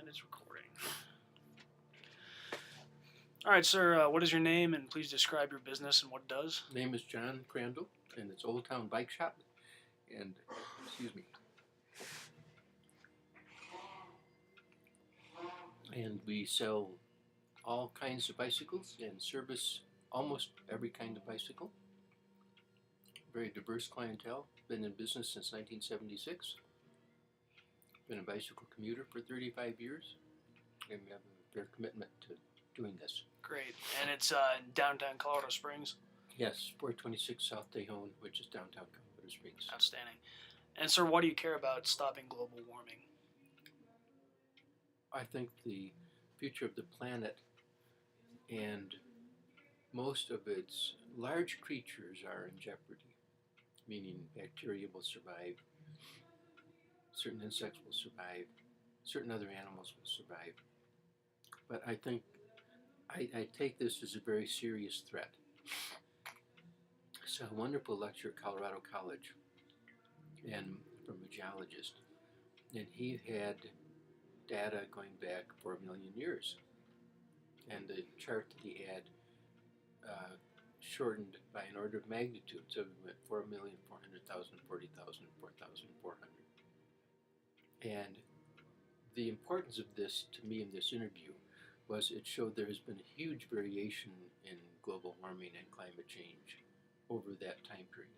it's recording. All right, sir. What is your name, and please describe your business and what it does. Name is John Crandall, and it's Old Town Bike Shop. And excuse me. And we sell all kinds of bicycles and service almost every kind of bicycle. Very diverse clientele. Been in business since 1976. Been a bicycle commuter for 35 years, and we have a fair commitment to doing this. Great. And it's in downtown Colorado Springs. Yes, 426 South Tejon, which is downtown Colorado Springs. Outstanding. And sir, why do you care about stopping global warming? I think the future of the planet and most of its large creatures are in jeopardy, meaning bacteria will survive, certain insects will survive, certain other animals will survive. But I think I take this as a very serious threat. I saw a wonderful lecture at Colorado College and from a geologist, and he had data going back for 1 million years. And the chart that he had shortened by an order of magnitude, so we went 4,400,000, 40,000, 4,400. And the importance of this to me in this interview was it showed there has been a huge variation in global warming and climate change over that time period.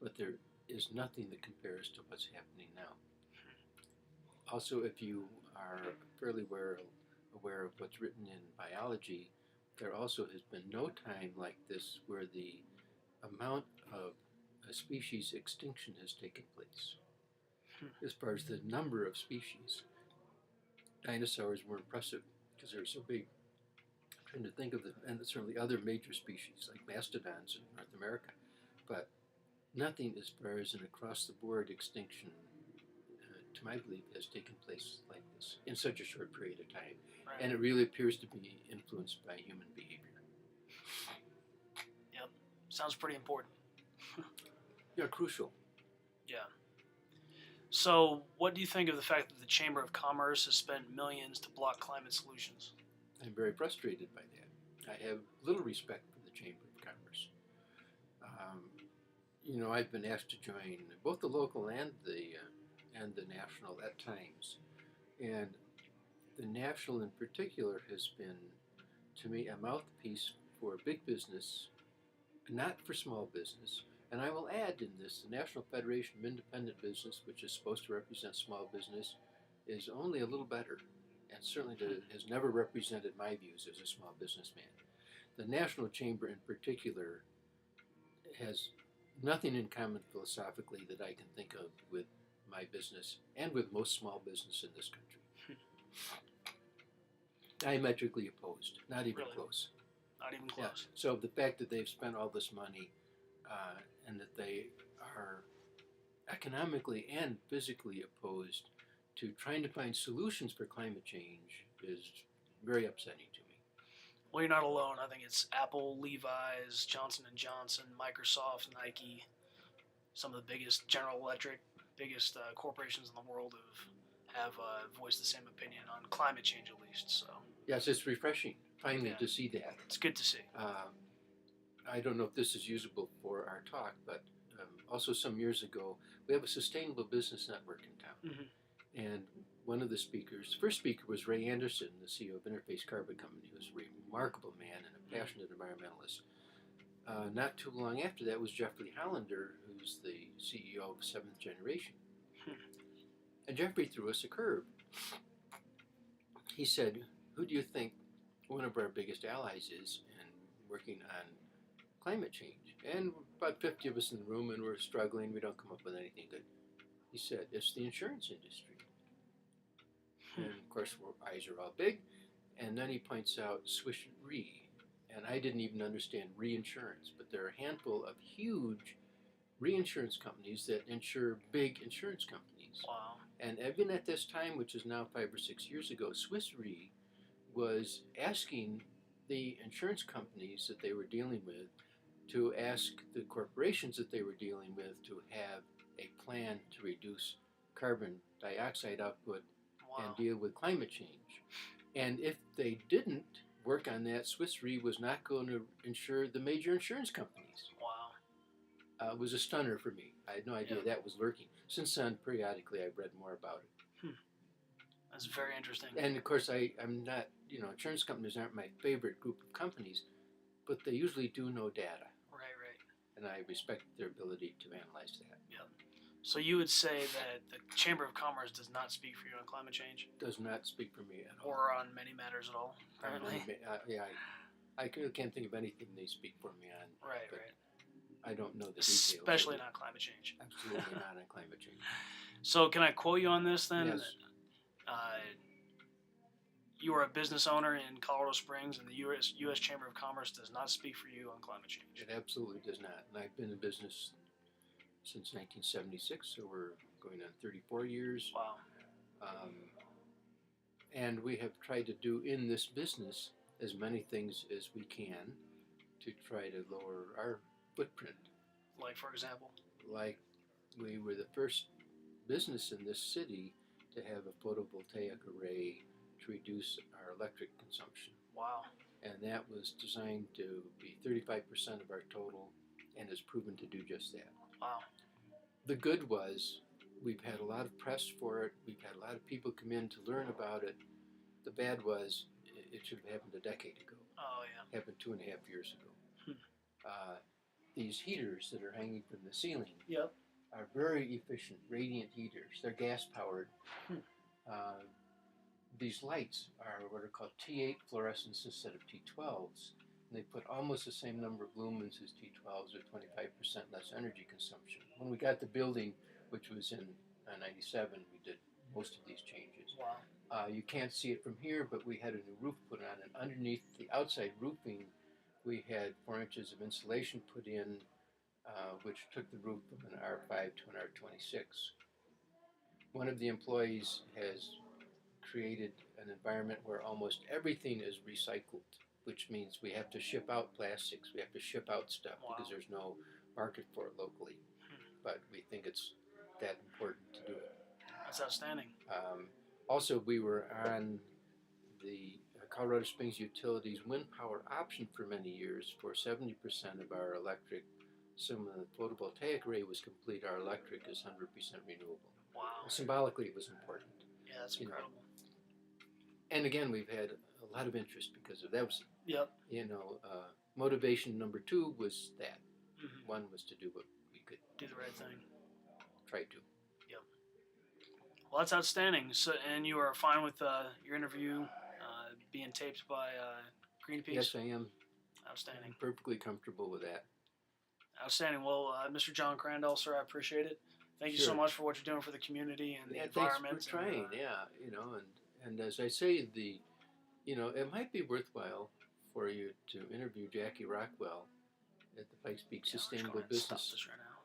But there is nothing that compares to what's happening now. Also, if you are fairly aware of what's written in biology, there also has been no time like this where the amount of a species extinction has taken place. As far as the number of species, dinosaurs were impressive because they were so big. I'm trying to think of them, and certainly other major species like mastodons in North America, but nothing as far as an across-the-board extinction to my belief, has taken place like this in such a short period of time. Right. And it really appears to be influenced by human behavior. Yep. Sounds pretty important. Yeah, crucial. Yeah. So, what do you think of the fact that the Chamber of Commerce has spent millions to block climate solutions? I'm very frustrated by that. I have little respect for the Chamber of Commerce. I've been asked to join both the local and the national at times. And the national in particular has been, to me, a mouthpiece for big business, not for small business. And I will add in this, the National Federation of Independent Business, which is supposed to represent small business, is only a little better, and certainly has never represented my views as a small businessman. The National Chamber in particular has nothing in common philosophically that I can think of with my business and with most small business in this country. Diametrically opposed, not even Really? close. Not even close. Yeah. So the fact that they've spent all this money and that they are economically and physically opposed to trying to find solutions for climate change is very upsetting to me. Well, you're not alone. I think it's Apple, Levi's, Johnson & Johnson, Microsoft, Nike, some of the biggest, General Electric, biggest corporations in the world have voiced the same opinion on climate change, at least. So yes, it's refreshing finally to see that. It's good to see. I don't know if this is usable for our talk, but also some years ago, we have a sustainable business network in town. Mm-hmm. And one of the speakers, the first speaker was Ray Anderson, the CEO of Interface Carbon Company. He was a remarkable man and a passionate environmentalist. Not too long after that was Jeffrey Hollander, who's the CEO of Seventh Generation. And Jeffrey threw us a curve. He said, who do you think one of our biggest allies is in working on climate change? And about 50 of us in the room, and we're struggling. We don't come up with anything good. He said, it's the insurance industry. And of course, our eyes are all big. And then he points out Swiss Re. And I didn't even understand reinsurance, but there are a handful of huge reinsurance companies that insure big insurance companies. Wow. And even at this time, which is now 5 or 6 years ago, Swiss Re was asking the insurance companies that they were dealing with to ask the corporations that they were dealing with to have a plan to reduce carbon dioxide output Wow. and deal with climate change. And if they didn't work on that, Swiss Re was not going to insure the major insurance companies. Wow. It was a stunner for me. I had no idea Yeah. that was lurking. Since then, periodically, I've read more about it. That's very interesting. And of course, I'm not, insurance companies aren't my favorite group of companies, but they usually do know data. Right. And I respect their ability to analyze that. Yeah. So you would say that the Chamber of Commerce does not speak for you on climate change? Does not speak for me at all. Or on many matters at all, apparently? I can't think of anything they speak for me on. Right. I don't know the details. Especially not climate change. Absolutely not on climate change. So can I quote you on this then? Yes. You are a business owner in Colorado Springs, and the U.S. Chamber of Commerce does not speak for you on climate change. It absolutely does not. And I've been in business since 1976, so we're going on 34 years. Wow. And we have tried to do in this business as many things as we can to try to lower our footprint. Like, for example? Like, we were the first business in this city to have a photovoltaic array to reduce our electric consumption. Wow. And that was designed to be 35% of our total, and has proven to do just that. Wow. The good was, we've had a lot of press for it. We've had a lot of people come in to learn about it. The bad was, it should have happened a decade ago. Oh, yeah. Happened 2.5 years ago. These heaters that are hanging from the ceiling Yep. are very efficient, radiant heaters. They're gas powered. These lights are what are called T8 fluorescents instead of T12s. And they put almost the same number of lumens as T12s or 25% less energy consumption. When we got the building, which was in 97, we did most of these changes. Wow. You can't see it from here, but we had a new roof put on, and underneath the outside roofing, we had 4 inches of insulation put in, which took the roof from an R5 to an R26. One of the employees has created an environment where almost everything is recycled, which means we have to ship out plastics, we have to ship out stuff because there's no market for it locally. But we think it's that important to do it. That's outstanding. Also, we were on the Colorado Springs Utilities wind power option for many years for 70% of our electric. So when the photovoltaic array was complete, our electric is 100% renewable. Wow. Symbolically, it was important. Yeah, that's incredible. And again, we've had a lot of interest because of that. Was, Yep. Motivation number 2 was that. Mm-hmm. One was to do what we could Do the right thing. try to. Yep. Well, that's outstanding. So, and you are fine with your interview being taped by Greenpeace? Yes, I am. Outstanding. I'm perfectly comfortable with that. Outstanding. Well, Mr. John Crandall, sir, I appreciate it. Thank you so much for what you're doing for the community and the environment. Thanks for trying, and as I say, it might be worthwhile for you to interview Jackie Rockwell at the Pikes Peak Sustainable Business Stop this right now.